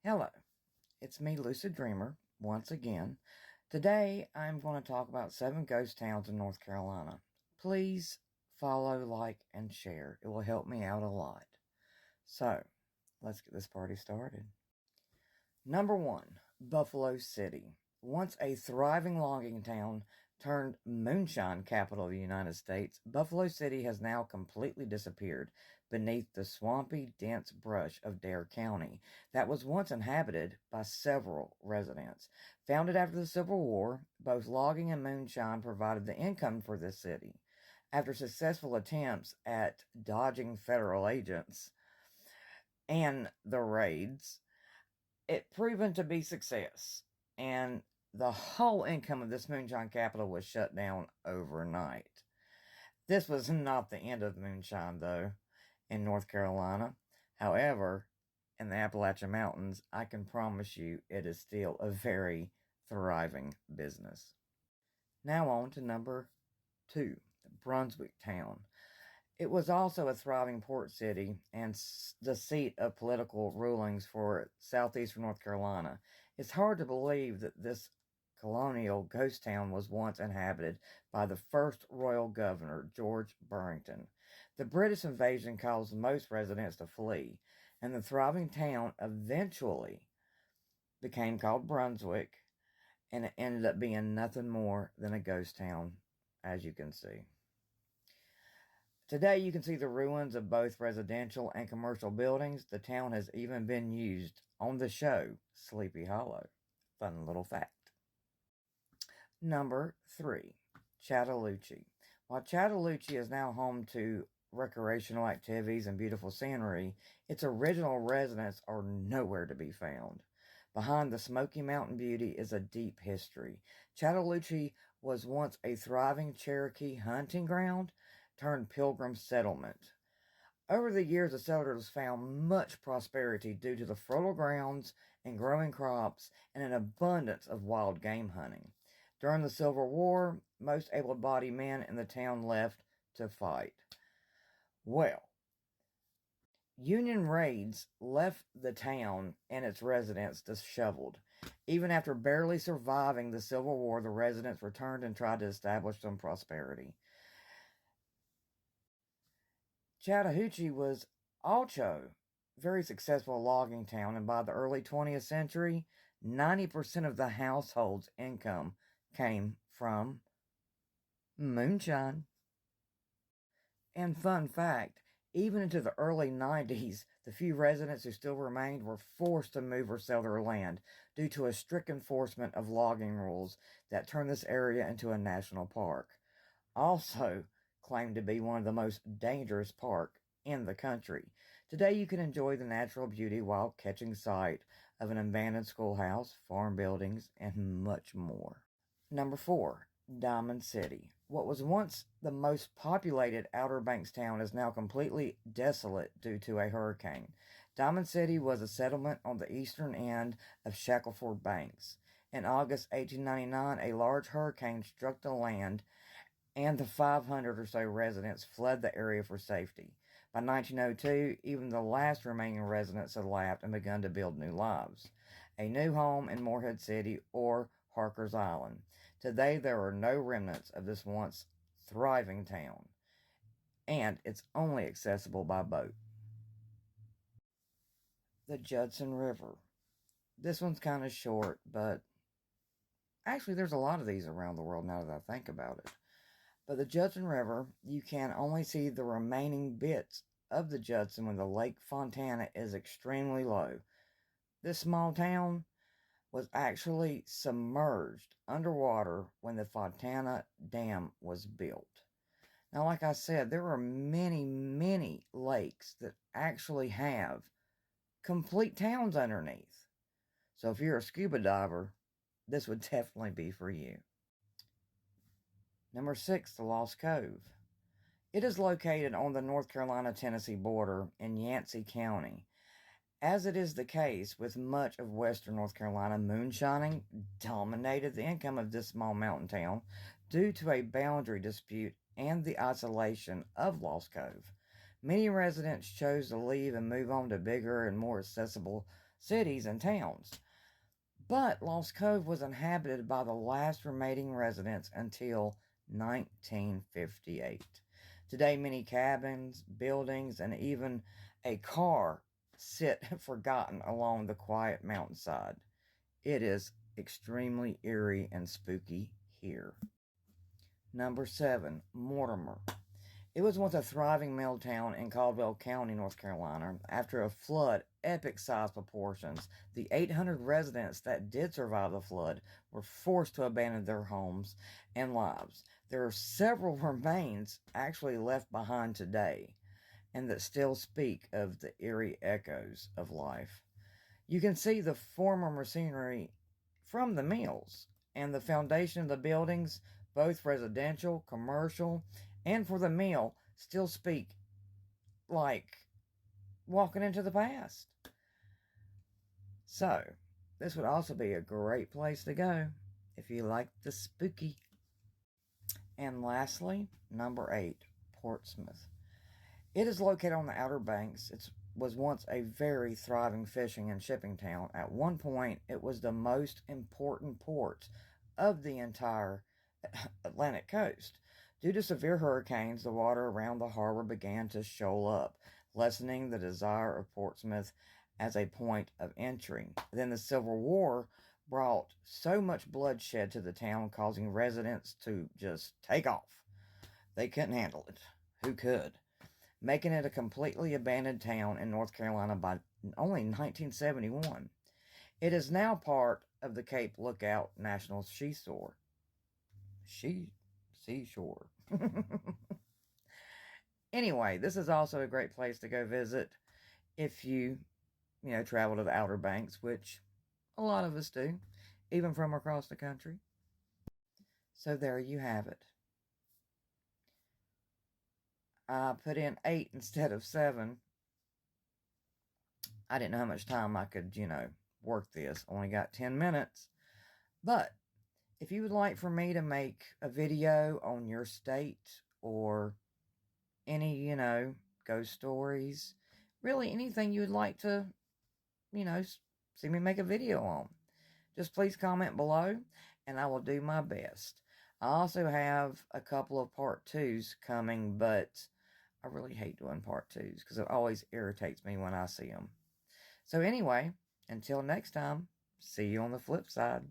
Hello, it's me, Lucid Dreamer, once again. Today, I'm going to talk about 7 ghost towns in North Carolina. Please follow, like, and share. It will help me out a lot. So, let's get this party started. Number 1, Buffalo City. Once a thriving logging town turned moonshine capital of the United States, Buffalo City has now completely disappeared beneath the swampy, dense brush of Dare County that was once inhabited by several residents. Founded after the Civil War, both logging and moonshine provided the income for this city. After successful attempts at dodging federal agents and the raids, it proven to be success, and the whole income of this moonshine capital was shut down overnight. This was not the end of moonshine, though, in North Carolina. However, in the Appalachian Mountains, I can promise you it is still a very thriving business. Now on to number 2, Brunswick Town. It was also a thriving port city and the seat of political rulings for southeastern North Carolina. It's hard to believe that this colonial ghost town was once inhabited by the first royal governor, George Barrington. The British invasion caused most residents to flee, and the thriving town eventually became called Brunswick, and it ended up being nothing more than a ghost town, as you can see. Today, you can see the ruins of both residential and commercial buildings. The town has even been used on the show Sleepy Hollow. Fun little fact. Number 3, Chattahoochee. While Chattahoochee is now home to recreational activities and beautiful scenery, its original residents are nowhere to be found. Behind the Smoky Mountain beauty is a deep history. Chattahoochee was once a thriving Cherokee hunting ground turned pilgrim settlement. Over the years, the settlers found much prosperity due to the fertile grounds and growing crops and an abundance of wild game hunting. During the Civil War, most able-bodied men in the town left to fight. Well, Union raids left the town and its residents disheveled. Even after barely surviving the Civil War, the residents returned and tried to establish some prosperity. Chattahoochee was also a very successful logging town, and by the early 20th century, 90% of the household's income came from moonshine. And fun fact, even into the early 90s, the few residents who still remained were forced to move or sell their land due to a strict enforcement of logging rules that turned this area into a national park. Also claimed to be one of the most dangerous parks in the country. Today you can enjoy the natural beauty while catching sight of an abandoned schoolhouse, farm buildings, and much more. Number 4, Diamond City. What was once the most populated Outer Banks town is now completely desolate due to a hurricane. Diamond City was a settlement on the eastern end of Shackleford Banks. In August 1899, a large hurricane struck the land, and the 500 or so residents fled the area for safety. By 1902, even the last remaining residents had left and begun to build new lives. A new home in Morehead City or Harker's Island. Today, there are no remnants of this once thriving town, and it's only accessible by boat. The Judson River. This one's kind of short, but actually, there's a lot of these around the world now that I think about it. But the Judson River, you can only see the remaining bits of the Judson when the Lake Fontana is extremely low. This small town was actually submerged underwater when the Fontana Dam was built. Now, like I said, there are many, many lakes that actually have complete towns underneath. So if you're a scuba diver, this would definitely be for you. Number 6, the Lost Cove. It is located on the North Carolina-Tennessee border in Yancey County. As it is the case with much of western North Carolina, moonshining dominated the income of this small mountain town due to a boundary dispute and the isolation of Lost Cove. Many residents chose to leave and move on to bigger and more accessible cities and towns. But Lost Cove was inhabited by the last remaining residents until 1958. Today, many cabins, buildings, and even a car sit forgotten along the quiet mountainside. It is extremely eerie and spooky here. Number 7, Mortimer. It was once a thriving mill town in Caldwell County, North Carolina. After a flood, epic-sized proportions, the 800 residents that did survive the flood were forced to abandon their homes and lives. There are several remains actually left behind today, and that still speak of the eerie echoes of life. You can see the former machinery from the mills, and the foundation of the buildings, both residential, commercial, and for the mill, still speak like walking into the past. So, this would also be a great place to go if you like the spooky. And lastly, number 8, Portsmouth. It is located on the Outer Banks. It was once a very thriving fishing and shipping town. At one point, it was the most important port of the entire Atlantic coast. Due to severe hurricanes, the water around the harbor began to shoal up, lessening the desire of Portsmouth as a point of entry. Then the Civil War brought so much bloodshed to the town, causing residents to just take off. They couldn't handle it. Who could? Making it a completely abandoned town in North Carolina by only 1971. It is now part of the Cape Lookout National Seashore. Seashore. Anyway, this is also a great place to go visit if you travel to the Outer Banks, which a lot of us do, even from across the country. So there you have it. I put in 8 instead of 7. I didn't know how much time I could, work this. Only got 10 minutes. But if you would like for me to make a video on your state or any, ghost stories, really anything you would like to, see me make a video on, just please comment below and I will do my best. I also have a couple of part 2s coming, but I really hate doing part 2s because it always irritates me when I see them. So anyway, until next time, see you on the flip side.